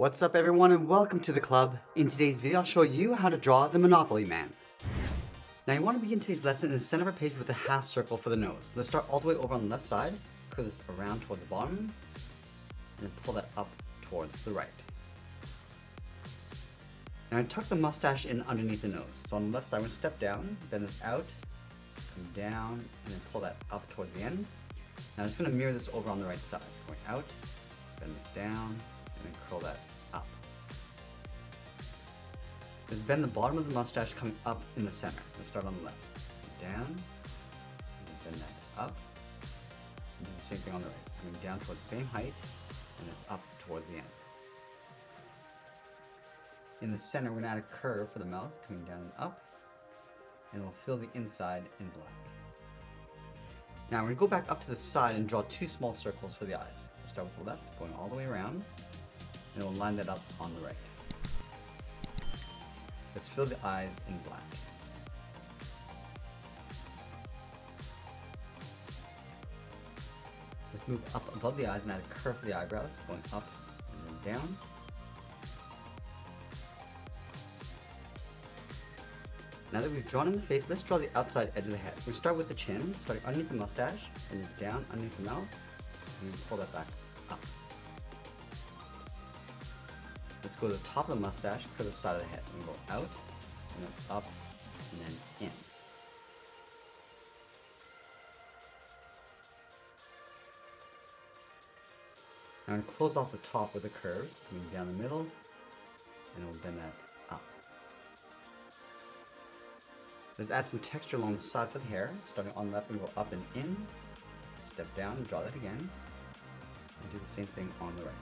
What's up everyone and welcome to the club. In today's video I'll show you how to draw the Monopoly Man. Now you want to begin today's lesson in the center of a page with a half circle for the nose. Let's start all the way over on the left side, curve this around towards the bottom, and then pull that up towards the right. Now I tuck the mustache in underneath the nose. So on the left side I'm going to step down, bend this out, come down, and then pull that up towards the end. Now I'm just going to mirror this over on the right side. Going out, bend this down, and then curl that up. Just bend the bottom of the mustache coming up in the center. Let's start on the left. Down, and bend that up, and do the same thing on the right. Coming down towards the same height, and then up towards the end. In the center, we're going to add a curve for the mouth, coming down and up, and we'll fill the inside in black. Now we're going to go back up to the side and draw two small circles for the eyes. Let's start with the left, going all the way around, and we'll line that up on the right. Let's fill the eyes in black. Let's move up above the eyes and add a curve for the eyebrows, going up and then down. Now that we've drawn in the face, let's draw the outside edge of the head. We start with the chin, starting underneath the mustache, and then down underneath the mouth, and then pull that back up. Let's go to the top of the mustache, curve the side of the head, and go out, and then up, and then in. Now I'm going to close off the top with a curve, coming down the middle, and we'll bend that up. Let's add some texture along the side for the hair. Starting on the left, we go up and in, step down and draw that again, and do the same thing on the right.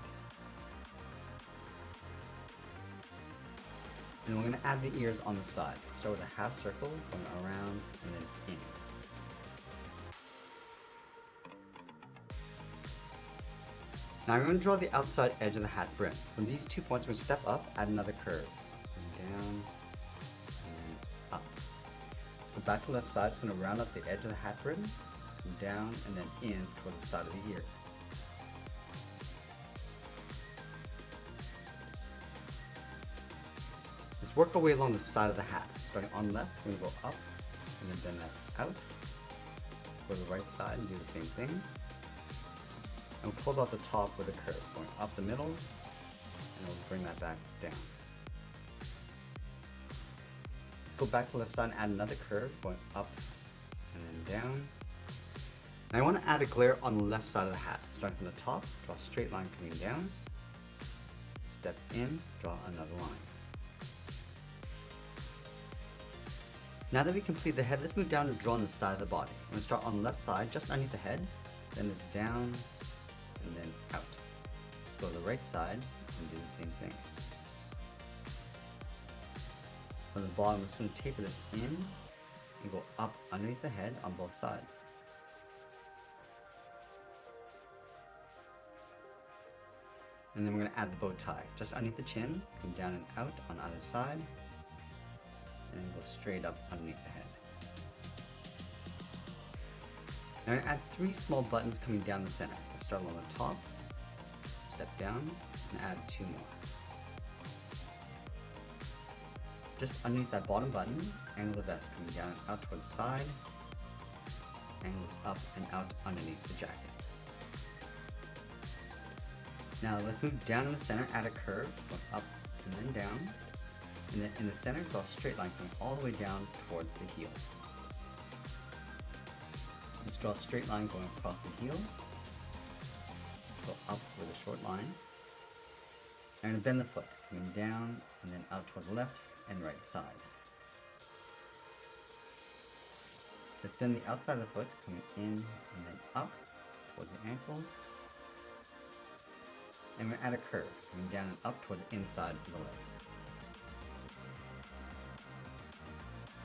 And we're going to add the ears on the side. Start with a half circle, going around and then in. Now I'm going to draw the outside edge of the hat brim. From these 2 points, we're going to step up, add another curve, and down, and then up. Let's go back to the left side. It's going to round up the edge of the hat brim, come down, and then in toward the side of the ear. Let's work our way along the side of the hat. Starting on the left, we're going to go up, and then bend that out. Go to the right side and do the same thing. And we'll close off the top with a curve, going up the middle, and we'll bring that back down. Let's go back to the left side and add another curve, going up and then down. Now I want to add a glare on the left side of the hat. Starting from the top, draw a straight line coming down, step in, draw another line. Now that we complete the head, let's move down and draw on the side of the body. I'm going to start on the left side, just underneath the head, then it's down, and then out. Let's go to the right side and do the same thing. From the bottom, we're just going to taper this in and go up underneath the head on both sides. And then we're going to add the bow tie. Just underneath the chin, come down and out on either side, and then go straight up underneath the head. Now I'm going to add 3 small buttons coming down the center. Let's start along the top, step down, and add 2 more. Just underneath that bottom button, angle the vest coming down and out toward the side, angles up and out underneath the jacket. Now let's move down in the center, add a curve, going up and then down, and then in the center, draw a straight line going all the way down towards the heel. Let's draw a straight line going across the heel, go up with a short line, and I'm going to bend the foot, coming down and then out toward the left and right side. Let's bend the outside of the foot, coming in and then up towards the ankle, and we're going to add a curve, coming down and up toward the inside of the legs.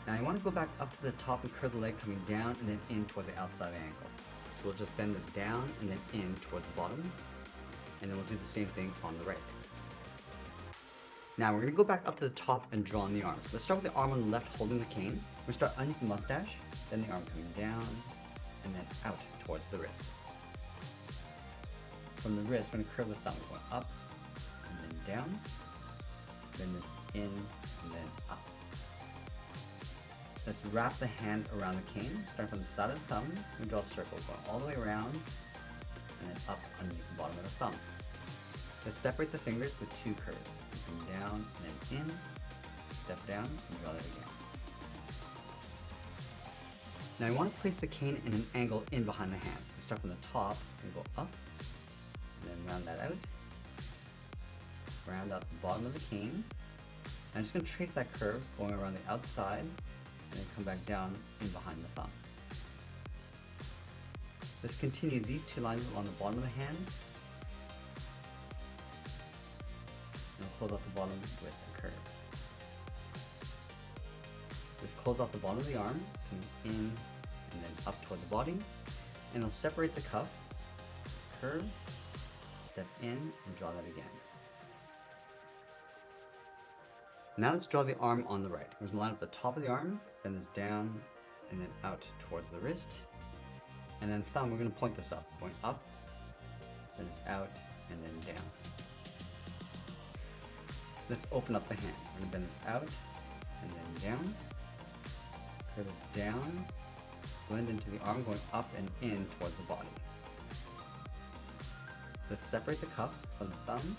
Now I want to go back up to the top and curve the leg coming down and then in toward the outside ankle. So we'll just bend this down and then in towards the bottom, and then we'll do the same thing on the right. Now we're going to go back up to the top and draw on the arms. Let's start with the arm on the left holding the cane. We'll start underneath the mustache, then the arm coming down, and then out towards the wrist. From the wrist, we're going to curve the thumb going up and then down, then this in, and then up. Let's wrap the hand around the cane, starting from the side of the thumb. We draw a circle going all the way around, and then up underneath the bottom of the thumb. Let's separate the fingers with two curves. Come down, and then in, step down, and draw that again. Now you want to place the cane in an angle in behind the hand. So start from the top and go up, and then round that out. Round out the bottom of the cane. I'm just going to trace that curve going around the outside, and then come back down in behind the thumb. Let's continue these two lines along the bottom of the hand, and close off the bottom with a curve. Let's close off the bottom of the arm, coming in and then up toward the body, and we'll separate the cuff, curve, step in, and draw that again. Now let's draw the arm on the right. We're going to line up the top of the arm, bend this down, and then out towards the wrist. And then thumb, we're going to point this up, going up, then it's out, and then down. Let's open up the hand. We're going to bend this out, and then down. Curve this down, blend into the arm, going up and in towards the body. Let's separate the cuff from the thumb,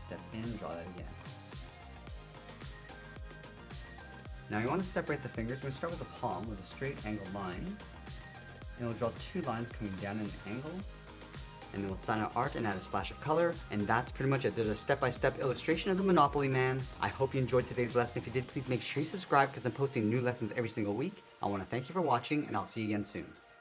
step in, draw that again. Now you want to separate the fingers. We're going to start with the palm with a straight angled line, and we'll draw two lines coming down in an angle, and then we'll sign our art and add a splash of color, and that's pretty much it. There's a step-by-step illustration of the Monopoly Man. I hope you enjoyed today's lesson. If you did, please make sure you subscribe because I'm posting new lessons every single week. I want to thank you for watching, and I'll see you again soon.